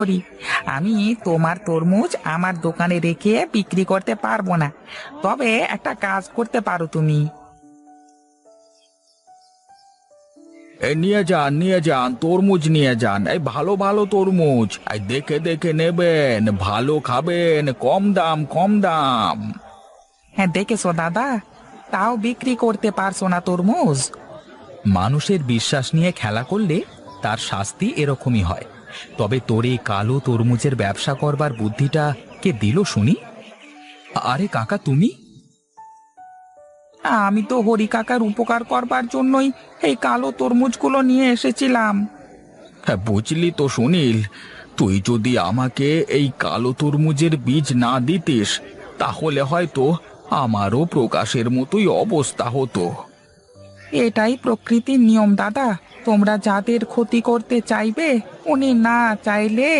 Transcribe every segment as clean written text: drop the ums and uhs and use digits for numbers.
করি। আমি তোমার তরমুজ আমার দোকানে রেখে বিক্রি করতে পারবো না, তবে একটা কাজ করতে পারো তুমি। নিয়ে যান তরমুজ নিয়ে যান, এই ভালো ভালো তরমুজ, এই দেখে দেখে নেবেন, ভালো খাবেন, কম দাম কম দাম। হ্যাঁ, দেখেছো দাদা, তাও বিক্রি করতে পারছো না তরমুজ। মানুষের বিশ্বাস নিয়ে খেলা করলে তার শাস্তি এরকমই হয়। তবে তোর এই কালো তরমুজের ব্যবসা করবার বুদ্ধিটা কে দিল শুনি? আরে কাকা তুমি? আমি তো হরি কাকার উপকার করবার জন্যই এই কালো তরমুজগুলো নিয়ে এসেছিলাম। হ্যাঁ বুঝলি তো সুনীল, তুই যদি আমাকে এই কালো তরমুজের বীজ না দিতিস তাহলে হয়তো আমারও প্রকাশের মতোই অবস্থা হতো। এটাই প্রকৃতির নিয়ম দাদা, তোমরা যাদের ক্ষতি করতে চাইবে উনি না চাইলে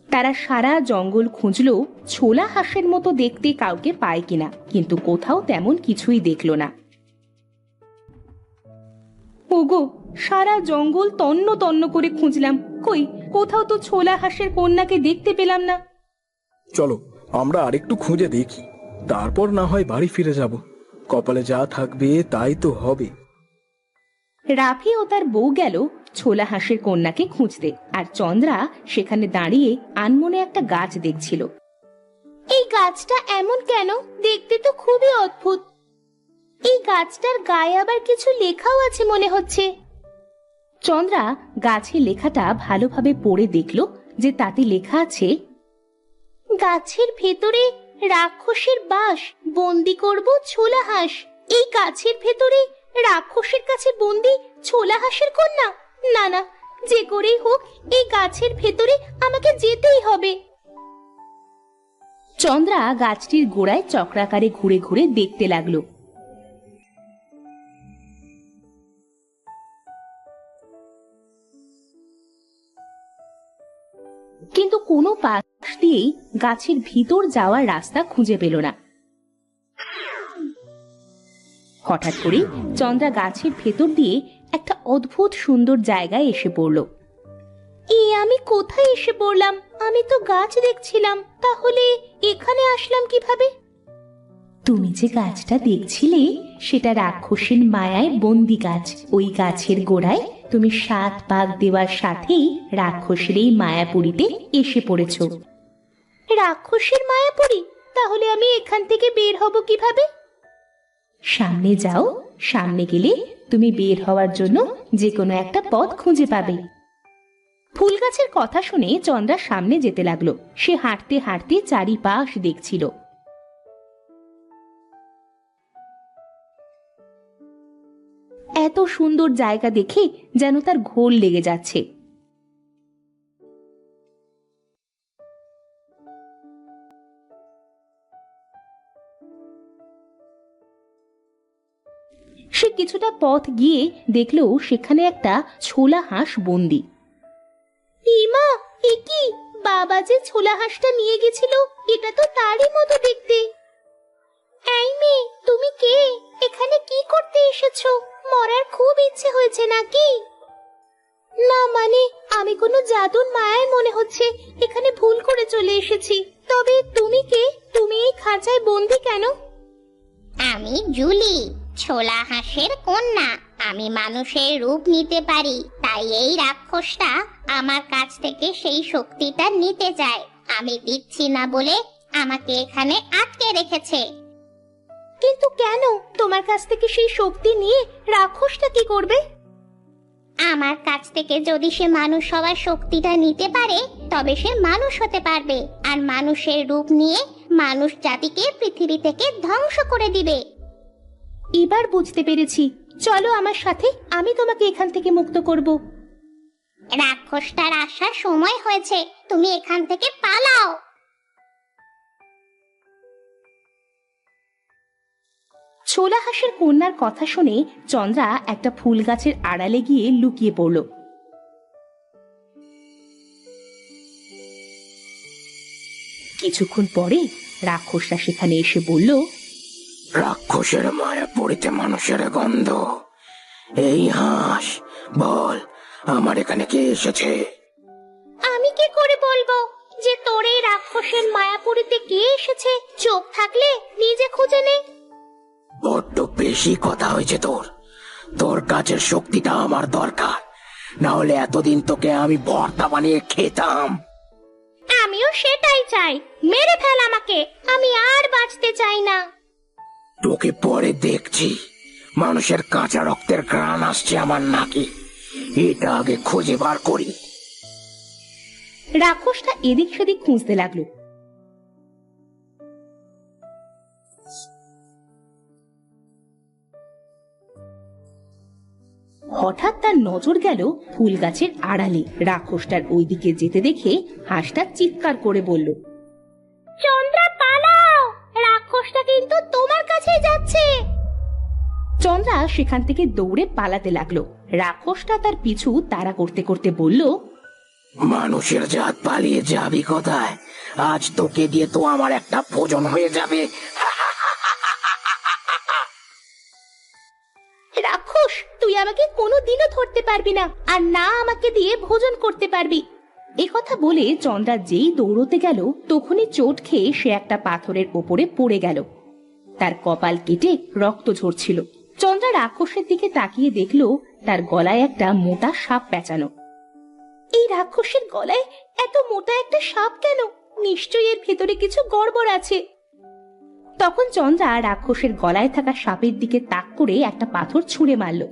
তারা সারা জঙ্গল খুঁজলো ছোলা হাঁসের মতো দেখতে কাউকে পায় কিনা, কিন্তু কোথাও তেমন কিছুই দেখলো না। ওগো, সারা জঙ্গল তন্ন তন্ন করে খুঁজলাম, কই কোথাও তো ছোলা হাঁসের কন্যাকে দেখতে পেলাম না। চলো আমরা আরেকটু খুঁজে দেখি, তারপর না হয় বাড়ি ফিরে যাব। কপালে যা থাকবে তাই তো হবে। রাফি ও তার বউ গেল ছোলা হাঁসের কন্যাকে খুঁজতে, আর চন্দ্রা সেখানে দাঁড়িয়ে আনমনে একটা গাছ দেখছিল। এই গাছটা এমন কেন? দেখতে তো খুবই অদ্ভুত। এই গাছটার গায়ে আবার কিছু লেখাও আছে মনে হচ্ছে। চন্দ্রা গাছের লেখাটা ভালোভাবে পড়ে দেখল যে তাতে লেখা আছে, গাছের ভেতরে রাক্ষসের বাস, বন্দি করব ছোলা হাঁস। এই গাছের ভেতরে রাক্ষসের কাছে বন্দি ছোলা হাঁসের কন্যা? না না, যে করেই হোক এই গাছের ভেতরে আমাকে যেতেই হবে। চন্দ্রা গাছটির গোড়ায় চক্রাকারে ঘুরে ঘুরে দেখতে লাগলো। কিন্তু কোনো পাশ দিয়েই গাছের ভিতর যাওয়ার রাস্তা খুঁজে পেল না। হঠাৎ করে চন্দ্রা গাছের ভেতর দিয়ে একটা অদ্ভুত সুন্দর জায়গায় এসে পড়ল। আমি কোথায় এসে পড়লাম? আমি তো গাছ দেখছিলাম, তাহলে এখানে আসলাম কিভাবে? তুমি যে গাছটা দেখছিলে সেটা রাক্ষসীর মায়ায় বন্দি গাছ। ওই গাছের গোড়ায় তুমি 7 পাক দেওয়ার সাথেই রাক্ষসীর এই মায়াপুরীতে এসে পড়েছ। রাক্ষসীর মায়াপুরী? তাহলে আমি এখান থেকে বের হব কিভাবে? সামনে যাও, সামনে গেলে তুমি বের হওয়ার জন্য যে কোনো একটা পথ খুঁজে পাবে। ফুল গাছের কথা শুনে চন্দ্রা সামনে যেতে লাগলো। সে হাঁটতে হাঁটতে চারিপাশ দেখছিল। এত সুন্দর জায়গা দেখে যেন তার ঘোর লেগে যাচ্ছে। সে কিছুটা পথ গিয়ে দেখলো সেখানে একটা ছোলা হাঁস বন্দি। ইমা, এ কি? বাবা যে ছোলা হাঁসটা নিয়ে গেছিল এটা তো তারই মতো দেখতে। এই মেয়ে, তুমি কে? এখানে কি করতে এসেছো? মরার খুব ইচ্ছে হয়েছে নাকি? না মানে, আমি কোনো জাদুর মায়ায় মনে হচ্ছে এখানে ভুল করে চলে এসেছি। তবে তুমি কে? তুমি এই খাঁচায় বন্দি কেন? আমি জুলি, ছোলা হাঁসের কন্যা। আমি মানুষের রূপ নিতে পারি, তাই এই রাক্ষসটা আমার কাছ থেকে সেই শক্তিটা নিতে চায়। আমি দিচ্ছি না বলে আমাকে এখানে আটকে রেখেছে। কিন্তু কেন? তোমার কাছ থেকে সেই শক্তি নিয়ে রাক্ষসটা কি করবে? আমার কাছ থেকে যদি সে মানুষ হওয়ার শক্তিটা নিতে পারে তবে সে মানুষ হতে পারবে, আর মানুষের রূপ নিয়ে মানুষ জাতিকে পৃথিবী থেকে ধ্বংস করে দিবে। এবার বুঝতে পেরেছি, চলো আমার সাথে, আমি তোমাকে এখান থেকে মুক্ত করব। রাক্ষসটার আসার সময় হয়েছে, তুমি এখান থেকে পালাও। ছোলা হাঁসের কন্যার কথা শুনে চন্দ্রা একটা ফুল গাছের আড়ালে গিয়ে লুকিয়ে পড়ল। কিছুক্ষণ পরে রাক্ষসরা সেখানে এসে বলল, রাক্ষসের মায়া পড়িতে মানুষের গন্ধ। এই হাঁস, বল আমার এখানে কে এসেছে? আমি কি করে বলবো যে তোর এই রাক্ষসের মায়াপুরীতে কে এসেছে? চোখ থাকলে নিজে খুঁজে নে। বড্ড বেশি কথা হয়েছে তোর। তোর কাছের শক্তিটা আমার দরকার, না হলে এতদিন তোকে আমি ভর্তা বানিয়ে খেতাম। আমিও সেটাই চাই, মেরে ফেল আমাকে, আমি আর বাঁচতে চাই না। তোকে পরে দেখছি। মানুষের কাঁচা রক্তের ঘ্রাণ আসছে আমার নাকি, এটা আগে খুঁজে বার করি। রাক্ষসটা এদিক সেদিক খুঁজতে লাগলো। হঠাৎ তার নজর গেল ফুল গাছের আড়ালে। রাক্ষসটার ওইদিকে যেতে দেখে হাঁসটা চিৎকার করে বলল, চন্দ্রা পালাও, রাক্ষসটা কিন্তু তোমার কাছে যাচ্ছে। চন্দ্রা সেখান থেকে দৌড়ে পালাতে লাগলো। রাক্ষসটা তার পিছু তাড়া করতে করতে বলল, মানুষের জাত পালিয়ে যাবি কোথায়? আজ তোকে দিয়ে তো আমার একটা ভোজন হয়ে যাবে। রাক্ষস, তুই আমাকে কোনোদিনও ধরতে পারবি না, আর না আমাকে দিয়ে ভোজন করতে পারবি। এ কথা বলে চন্দ্রা যেই দৌড়তে গেল, তখনই চোট খেয়ে সে একটা পাথরের ওপরে পড়ে গেল। তার কপাল কেটে রক্ত ঝরছিল। চন্দ্রা রাক্ষসের দিকে তাকিয়ে দেখলো তার গলায় একটা মোটা সাপ পেঁচানো। এই রাক্ষসের গলায় এত মোটা একটা সাপ কেন? নিশ্চয়ই এর ভেতরে কিছু গড়বড় আছে। তখন চন্দ্রা রাক্ষসের গলায় থাকা সাপের দিকে তাক করে একটা পাথর ছুঁড়ে মারল।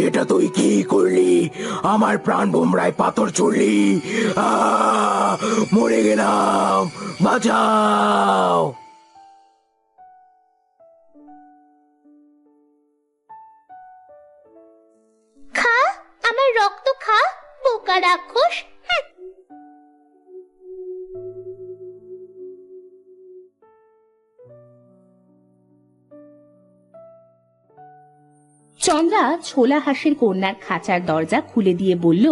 এটা তুই কি করলি? আমার প্রাণ বোমরায় পাথর ছুড়লি। মরে গেলাম, বাঁচাও। খা, আমার রক্ত খা, বোকা রাক্ষস। চন্দ্রা ছোলা হাঁসের কন্যার খাঁচার দরজা খুলে দিয়ে বলল,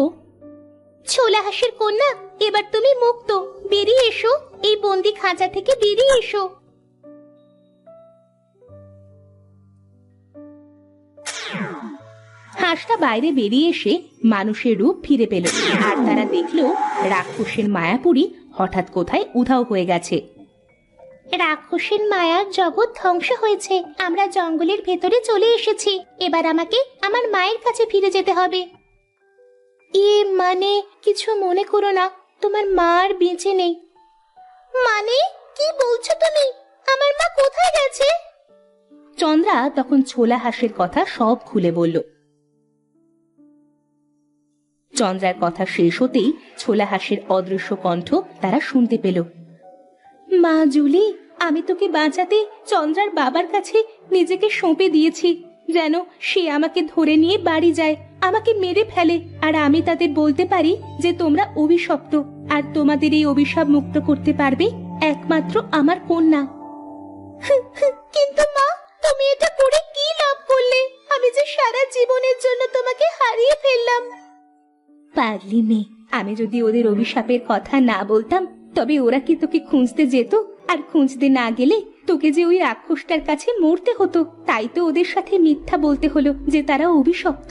ছোলা হাঁসের কন্যা, এবার তুমি মুক্ত, বেরিয়ে এসো, এই বন্দি খাঁচা থেকে বেরিয়ে এসো। হাঁসটা বাইরে বেরিয়ে এসে মানুষের রূপ ফিরে পেল। আর তারা দেখলো রাক্ষসের মায়াপুরী হঠাৎ কোথায় উধাও হয়ে গেছে। রাক্ষসের মায়ার জগৎ ধ্বংস হয়েছে, আমরা জঙ্গলের ভেতরে চলে এসেছি। এবার আমাকে আমার মায়ের কাছে ফিরে যেতে হবে। মানে কিছু মনে করো না, তোমার মা আর বেঁচে নেই। মানে কি বলছো তুমি? আমার মা কোথায় গেছে? চন্দ্রা তখন ছোলা হাঁসের কথা সব খুলে বলল। চন্দ্রার কথা শেষ হতেই ছোলা হাঁসের অদৃশ্য কণ্ঠ তারা শুনতে পেল। মা জুলি, আমি তোকে বাঁচাতে চন্দ্রার বাবার কাছে নিজেকে সঁপে দিয়েছি, যেন সে আমাকে ধরে নিয়ে বাড়ি যায়, আমাকে মেরে ফেলে, আর আমি তাদের বলতে পারি যে তোমরা অভিশপ্ত, আর তোমাদের এই অভিশাপ মুক্ত করতে পারবে একমাত্র আমার কন্যা। কিন্তু মা, তুমি এটা করে কি লাভ করলে? আমি যে সারা জীবনের জন্য তোমাকে হারিয়ে ফেললাম। পাগলি মেয়ে, আমি যদি ওদের অভিশাপের কথা না বলতাম তবে ওরা কি তোকে খুঁজতে যেত? আর খুঁজতে না গেলে তোকে যে ওই রাক্ষসটার কাছে মরতে হতো। তাই তো ওদের সাথে মিথ্যা বলতে হলো যে তারা অভিশপ্ত।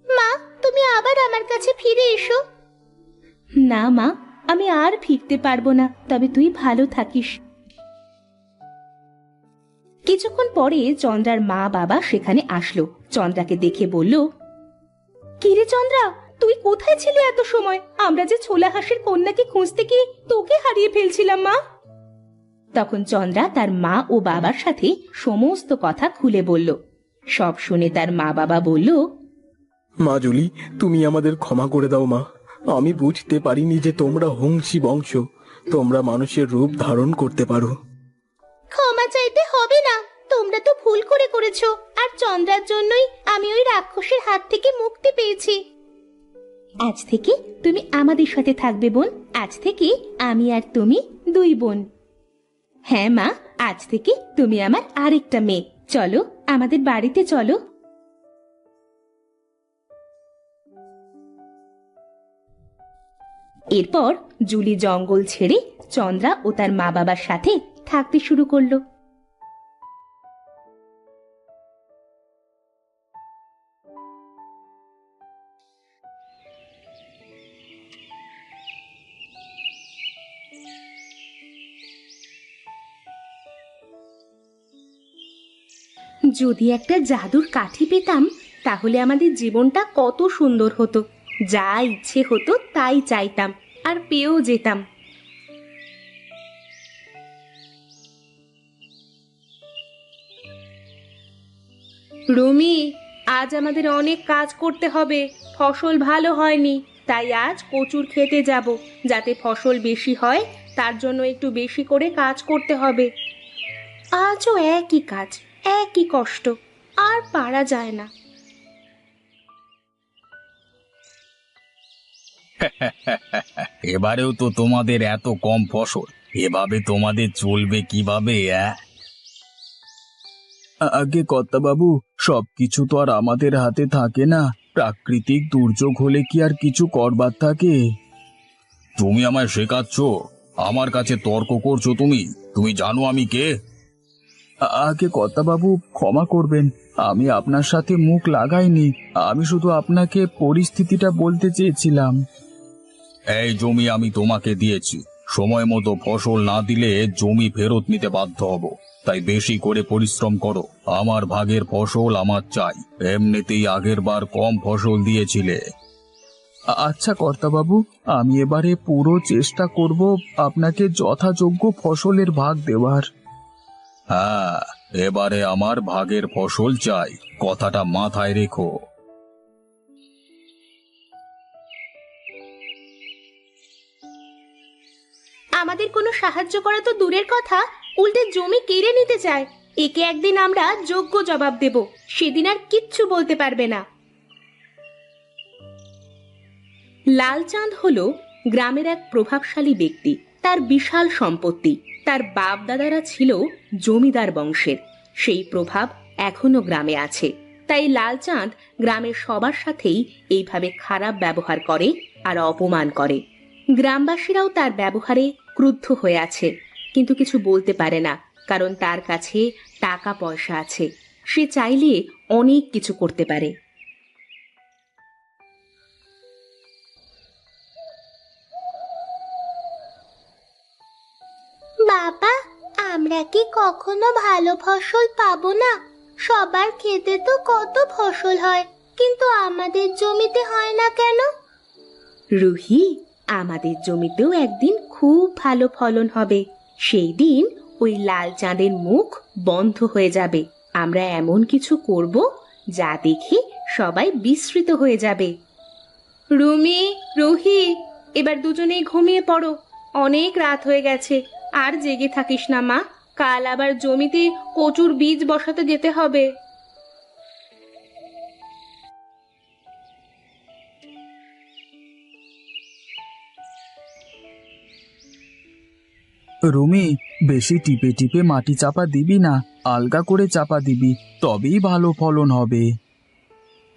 মা, তুমি আবার আমার কাছে ফিরে এসো। না মা, আমি আর ফিরতে পারবো না, তবে তুই ভালো থাকিস। কিছুক্ষণ পরে চন্দ্রার মা বাবা সেখানে আসলো। চন্দ্রাকে দেখে বলল, কিরে চন্দ্রা, তুই কোথায় ছিলে এত সময়? আমরা যে ছোলা হাঁসের কন্যাকে খুঁজতে গিয়ে তোকে হারিয়ে ফেলছিলাম মা। তখন চন্দ্রা তার মা ও বাবার সাথে সমস্ত কথা খুলে বলল। সব শুনে তার মা বাবা বলল, মা জুলি, তুমি আমাদের ক্ষমা করে দাও মা। আমি বুঝতে পারিনি যে তোমরা হংসী বংশ, তোমরা মানুষের রূপ ধারণ করতে পারো। ক্ষমা চাইতে হবে না, তোমরা তো ভুল করেছো, আর চন্দ্রার জন্যই আমি ওই রাক্ষসের হাত থেকে মুক্তি পেয়েছি। আজ থেকে তুমি আমাদের সাথে থাকবে বোন। আজ থেকে আমি আর তুমি দুই বোন। হ্যাঁ মা, আজ থেকে তুমি আমার আরেকটা মেয়ে। চলো আমাদের বাড়িতে চলো। এরপর জুলি জঙ্গল ছেড়ে চন্দ্রা ও তার মা বাবার সাথে থাকতে শুরু করলো। যদি একটা জাদুর কাঠি পেতাম তাহলে আমাদের জীবনটা কত সুন্দর হতো। যা ইচ্ছে হতো তাই চাইতাম আর পেয়েও যেতাম। রুমি, আজ আমাদের অনেক কাজ করতে হবে। ফসল ভালো হয়নি, তাই আজ কচুর খেতে যাব। যাতে ফসল বেশি হয় তার জন্য একটু বেশি করে কাজ করতে হবে। আজও একই কাজ, একই কষ্ট, আর পারা যায় না। এবারেও তো তোমাদের এত কম ফসল, এভাবে তোমাদের চলবে কিভাবে? আগে বাবু, সবকিছু তো আর আমাদের হাতে থাকে না। প্রাকৃতিক দুর্যোগ হলে কি আর কিছু করবার থাকে? তুমি আমায় শেখাচ্ছ? আমার কাছে তর্ক করছো তুমি? তুমি জানো আমি কে? আগে বাবু, ক্ষমা করবেন, আমি আপনার সাথে মুখ লাগাইনি। আমি শুধু আপনাকে পরিস্থিতিটা বলতে চেয়েছিলাম। এই জমি আমি তোমাকে দিয়েছি, সময় মতো ফসল না দিলে জমি ফেরত নিতে বাধ্য হব। তাই বেশি করে পরিশ্রম করো, আমার ভাগের ফসল আমার চাই। এমনিতেই আগের বার কম ফসল দিয়েছিলে। আচ্ছা বাবু, আমি এবারে পুরো চেষ্টা করব আপনাকে যথাযোগ্য ফসলের ভাগ দেওয়ার। হ্যাঁ, এবারে আমার ভাগের ফসল চাই, কথাটা মাথায় রেখো। আমাদের কোনো সাহায্য করা তো দূরের কথা, উল্টে জমি কেড়ে নিতে চায়। একে একদিন আমরা যোগ্য জবাব দেব, সেদিন আর কিচ্ছু বলতে পারবে না। লালচাঁদ হলো গ্রামের এক প্রভাবশালী ব্যক্তি। তার বিশাল সম্পত্তি, তার বাপ দাদারা ছিল জমিদার বংশের। সেই প্রভাব এখনো গ্রামে আছে। তাই লালচাঁদ গ্রামের সবার সাথেই এইভাবে খারাপ ব্যবহার করে আর অপমান করে। গ্রামবাসীরাও তার ব্যবহারে ক্রুদ্ধ হয়ে আছে, কিন্তু কিছু বলতে পারে না, কারণ তার কাছে টাকা পয়সা আছে। সে চাইলে অনেক কিছু করতে পারে। বাবা, আমরা কি কখনো ভালো ফসল পাবো না? সবার খেতে তো কত ফসল হয়, কিন্তু আমাদের জমিতে হয় না কেন? রুহি, আমাদের জমিতেও একদিন খুব ভালো ফলন হবে। সেই দিন ওই লাল চাঁদের মুখ বন্ধ হয়ে যাবে। আমরা এমন কিছু করব যা দেখে সবাই বিস্মৃত হয়ে যাবে। রুমি, রুহি, এবার দুজনেই ঘুমিয়ে পড়ো। অনেক রাত হয়ে গেছে, আর জেগে থাকিস না মা। কাল আবার জমিতে কচুর বীজ বসাতে যেতে হবে। রুমি, বেশি টিপে টিপে মাটি চাপা দিবি না, আলগা করে চাপা দিবি, তবেই ভালো ফলন হবে।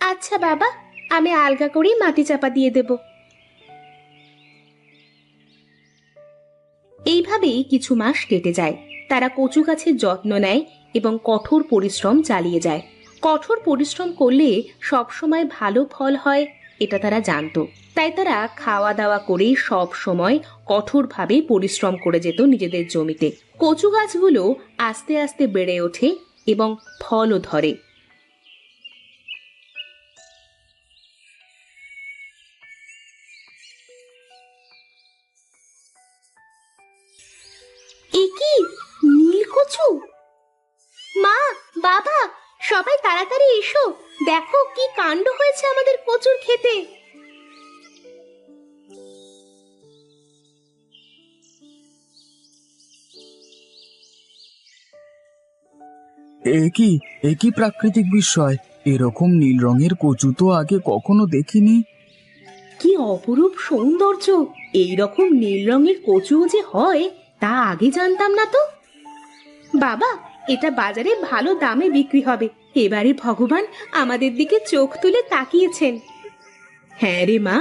আচ্ছা বাবা, আমি আলগা করেই মাটি চাপা দিয়ে দেব। এইভাবেই কিছু মাস কেটে যায়। তারা কচু গাছের যত্ন নেয় এবং কঠোর পরিশ্রম চালিয়ে যায়। কঠোর পরিশ্রম করলে সবসময় ভালো ফল হয়, এটা তারা জানতো। তাই তারা খাওয়া দাওয়া করে সব সময় কঠোরভাবে পরিশ্রম করে যেত নিজেদের জমিতে। কচু গাছগুলো আস্তে আস্তে বেড়ে ওঠে এবং ফলও ধরে। এ কি নীলকচু? মা, বাবা, সবাই তাড়াতাড়ি এসো, দেখো কি কাণ্ড হয়েছে আমাদের কচুর ক্ষেতে। এ কি প্রাকৃতিক বিস্ময়! এরকম নীল রঙের কচু তো আগে কখনো দেখিনি। কি অপরূপ সৌন্দর্য! এইরকম নীল রঙের কচু যে হয় তা আগে জানতাম না তো। বাবা, এটা বাজারে ভালো দামে বিক্রি হবে। এবারে ভগবান আমাদের দিকে চোখ তুলে তাকিয়েছেন। হ্যাঁ রে মা,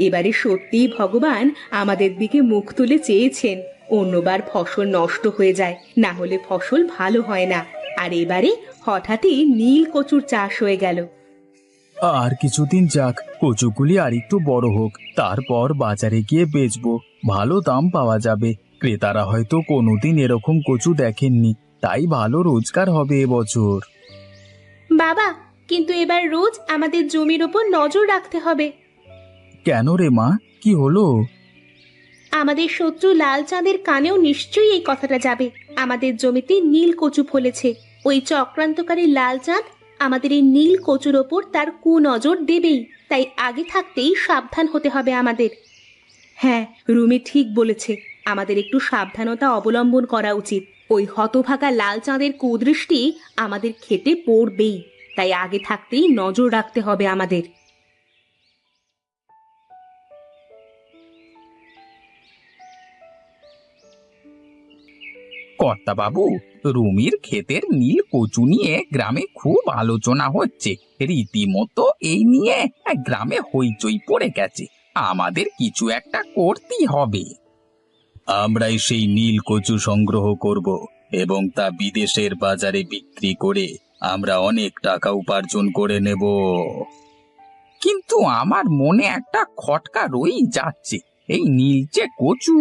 এবারে সত্যিই ভগবান আমাদের দিকে মুখ তুলে চেয়েছেন। অন্যবার ফসল নষ্ট হয়ে যায়, না হলে ফসল ভালো হয় না। আর এবারে হঠাৎই নীল কচুর চাষ হয়ে গেল। আর কিছুদিন যাক, কচুগুলি আর একটু বড় হোক, তারপর বাজারে গিয়ে বেচবো। ভালো দাম পাওয়া যাবে। ক্রেতারা হয়তো কোনোদিন এরকম কচু দেখেননি, তাই ভালো রোজগার হবে এবছর। বাবা, কিন্তু এবার রোজ আমাদের জমির ওপর নজর রাখতে হবে। কেন রে মা, কি হলো? আমাদের শত্রু লাল চাঁদের কানেও নিশ্চয়ই এই কথাটা যাবে। আমাদের জমিতে নীল কচু ফলেছে। ওই চক্রান্তকারী লাল চাঁদ আমাদের এই নীল কচুর ওপর তার কুনজর দেবেই। তাই আগে থাকতেই সাবধান হতে হবে আমাদের। হ্যাঁ, রুমি ঠিক বলেছে, আমাদের একটু সাবধানতা অবলম্বন করা উচিত। ওই হতভাগা লাল চাঁদের কুদৃষ্টি আমাদের খেতে পড়বেই। তাই আগে থাকতেই নজর রাখতে হবে আমাদের। কর্তা বাবু, রুমির ক্ষেতের নীল কচু নিয়ে গ্রামে খুব আলোচনা হচ্ছে। রীতিমতো এই নিয়ে গ্রামে হইচই পড়ে গেছে। আমাদের কিছু একটা করতেই হবে। আমরাই সেই নীল কচু সংগ্রহ করব এবং তা বিদেশের বাজারে বিক্রি করে আমরা অনেক টাকা উপার্জন করে নেব। কিন্তু আমার মনে একটা খটকা রয়েই যাচ্ছে। এই নীলচে কচু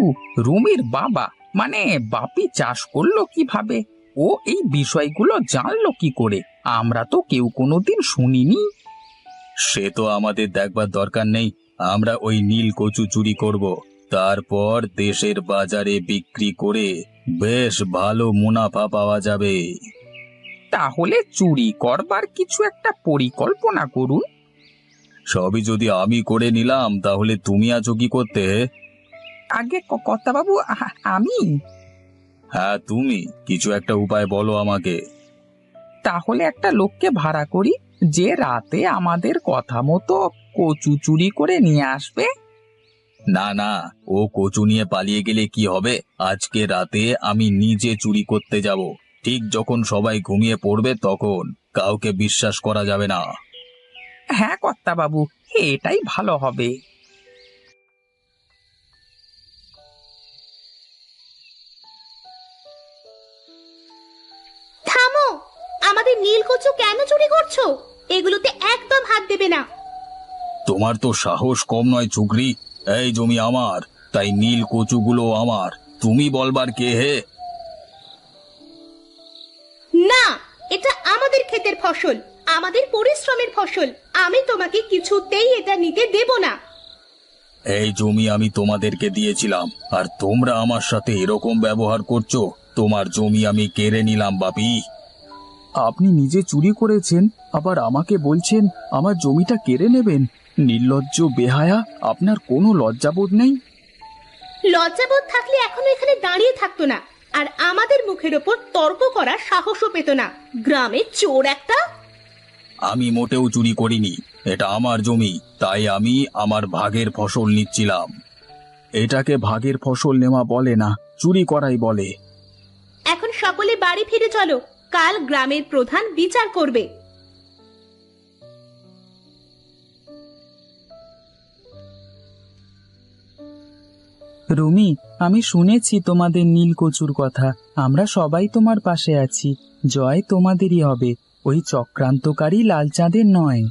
রুমির বাবা মানে বাপি চাষ করলো কিভাবে? ও এই বিষয়গুলো জানলো কি করে? আমরা তো কেউ কোনোদিন শুনিনি। সে তো আমাদের দেখবার দরকার নেই। আমরা ওই নীল কচু চুরি করব, তারপর দেশের বাজারে বিক্রি করে বেশ ভালো মুনাফা পাওয়া যাবে। তাহলে চুরি করবার কিছু একটা পরিকল্পনা করুন। সবই যদি আমি করে নিলাম তাহলে তুমি আছো কি করতে? আগে কর্তা বাবু, আমি? হ্যাঁ তুমি, কিছু একটা উপায় বলো আমাকে। তাহলে একটা লোককে ভাড়া করি, যে রাতে আমাদের কথা মতো কচু চুরি করে নিয়ে আসবে। না না, ও কচু নিয়ে পালিয়ে গেলে কি হবে? আজকে রাতে আমি নিজে চুরি করতে যাব। ঠিক যখন সবাই ঘুমিয়ে পড়বে তখন। কাউকে বিশ্বাস করা যাবে না। হ্যাঁ কর্তা বাবু, এটাই ভালো হবে। থামো! আমাদের নীল কচু কেন চুরি করছো? এগুলোতে একদম হাত দেবে না। তোমার তো সাহস কম নয় চুগরি। এই জমি আমার, তাই নীল কচুগুলো আমার। তুমি বলবার কে হে? না, এটা আমাদের ক্ষেতের ফসল, আমাদের পরিশ্রমের ফসল। আমি তোমাকে কিছুতেই এটা নিতে দেব না। এই জমি আমি তোমাদেরকে দিয়েছিলাম, আর তোমরা আমার সাথে এরকম ব্যবহার করছো। তোমার জমি আমি কেড়ে নিলাম বাপি। আপনি নিজে চুরি করেছেন, আবার আমাকে বলছেন আমার জমিটা কেড়ে নেবেন? নির্লজ্জ বেহায়া, আপনার কোনো লজ্জাবোধ নেই? লজ্জাবোধ থাকলে এখনো এখানে দাঁড়িয়ে থাকতো না, আর আমাদের মুখের ওপর তর্ক করার সাহসও পেত না। গ্রামে চোর একটা। আমি মোটেও চুরি করিনি, এটা আমার জমি, তাই আমি আমার ভাগের ফসল নিচ্ছিলাম। এটাকে ভাগের ফসল নেওয়া বলে না, চুরি করাই বলে। এখন সকলে বাড়ি ফিরে চলো, কাল গ্রামের প্রধান বিচার করবে। রুমি, আমি শুনেছি তোমাদের নীল কচুর কথা। আমরা সবাই তোমার পাশে আছি। জয় তোমাদেরই হবে, ওই চক্রান্তকারী লাল চাঁদের নয়।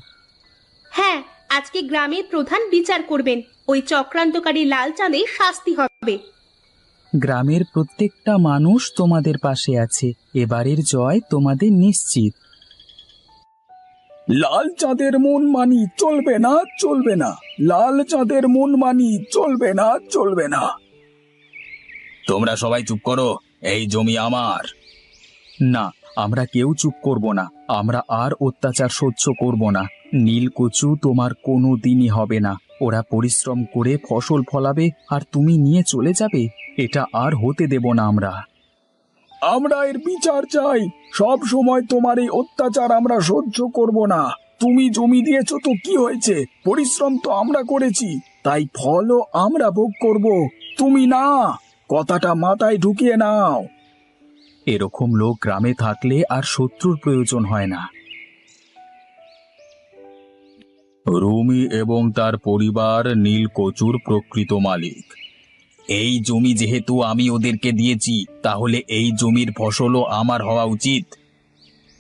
হ্যাঁ, আজকে গ্রামের প্রধান বিচার করবেন। ওই চক্রান্তকারী লাল চাঁদের শাস্তি হবে। গ্রামের প্রত্যেকটা মানুষ তোমাদের পাশে আছে। এবারের জয় তোমাদের নিশ্চিত। লাল চাঁদের মন মানি চলবে না, চলবে না। লাল চাঁদের মন মানি চলবে না, চলবে না। তোমরা সবাই চুপ করো, এই জমি আমার। না, আমরা কেউ চুপ করব না। আমরা আর অত্যাচার সহ্য করব না। নীল কচু তোমার কোনো দিনই হবে না। ওরা পরিশ্রম করে ফসল ফলাবে আর তুমি নিয়ে চলে যাবে, এটা আর হতে দেব না আমরা। আমরা এর বিচার চাই। সব সময় তোমার এই অত্যাচার আমরা সহ্য করব না। তুমি জমি দিয়েছো তো কি হয়েছে? পরিশ্রম তো আমরা করেছি, তাই ফলও আমরা ভোগ করব, তুমি না। কথাটা মাথায় ঢুকিয়ে নাও। এরকম লোক গ্রামে থাকলে আর শত্রুর প্রয়োজন হয় না। রুমি এবং তার পরিবার নীল কচুর প্রকৃত মালিক। এই জমি যেহেতু আমি ওদেরকে দিয়েছি, তাহলে এই জমির ফসলও আমার হওয়া উচিত।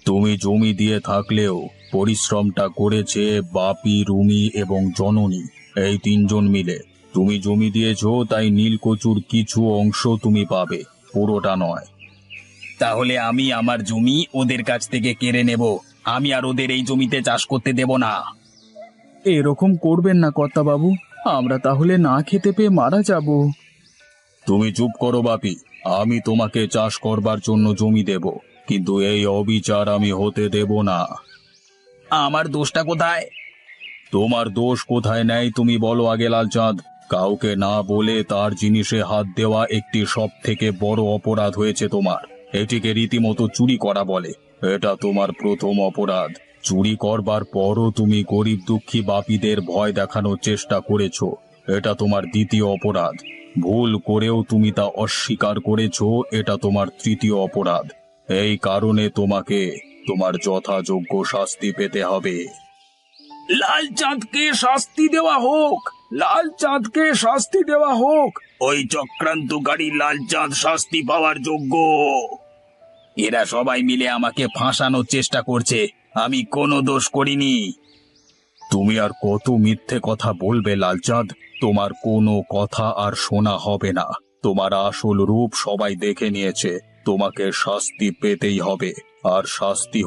তুমি জমি দিয়ে থাকলেও পরিশ্রমটা করেছে বাপি, রুমি এবং জননী, এই তিনজন মিলে। তুমি জমি দিয়েছো, তাই নীল কচুর কিছু অংশ তুমি পাবে, পুরোটা নয়। তাহলে আমি আমার জমি ওদের কাছ থেকে কেড়ে নেব, আমি আর ওদের এই জমিতে চাষ করতে দেব না। এরকম করবেন না কর্তাবাবু, আমরা তাহলে না খেতে পেয়ে মারা যাব। তুমি চুপ করো বাপি, আমি তোমাকে চাষ করবার জন্য জমি দেব, কিন্তু এই অবিচার আমি হতে দেব না। আমার দোষটা কোথায়? তোমার দোষ কোথায় নেই তুমি বলো আগে লালচাঁদ। কাউকে না বলে তার জিনিসে হাত দেওয়া একটি সব থেকে বড় অপরাধ হয়েছে তোমার। এটিকে রীতিমতো চুরি করা বলে। এটা তোমার প্রথম অপরাধ। চুরি করবার পরও তুমি গরিব দুঃখী বাপীদের ভয় দেখানোর চেষ্টা করেছো। এটা তোমার দ্বিতীয় অপরাধ। ভুল করেও তুমি তা অস্বীকার করেছো। এটা তোমার তৃতীয় অপরাধ। এই কারণে তোমাকে তোমার যথাযোগ্য শাস্তি পেতে হবে। লালচাঁদকে শাস্তি দেওয়া হোক, লালচাঁদকে শাস্তি দেওয়া হোক। ওই চক্রান্তকারী লালচাঁদ শাস্তি পাওয়ার যোগ্য। এরা সবাই মিলে আমাকে ফাঁসানোর চেষ্টা করছে, আমি কোনো দোষ করিনি। তুমি আর কত মিথ্যে কথা বলবে লালচাঁদ? তোমার কোনো কথা আর শোনা হবে না। তোমার আসল রূপ সবাই দেখে নিয়েছে। তোমাকে শাস্তি পেতেই হবে, আর শাস্তি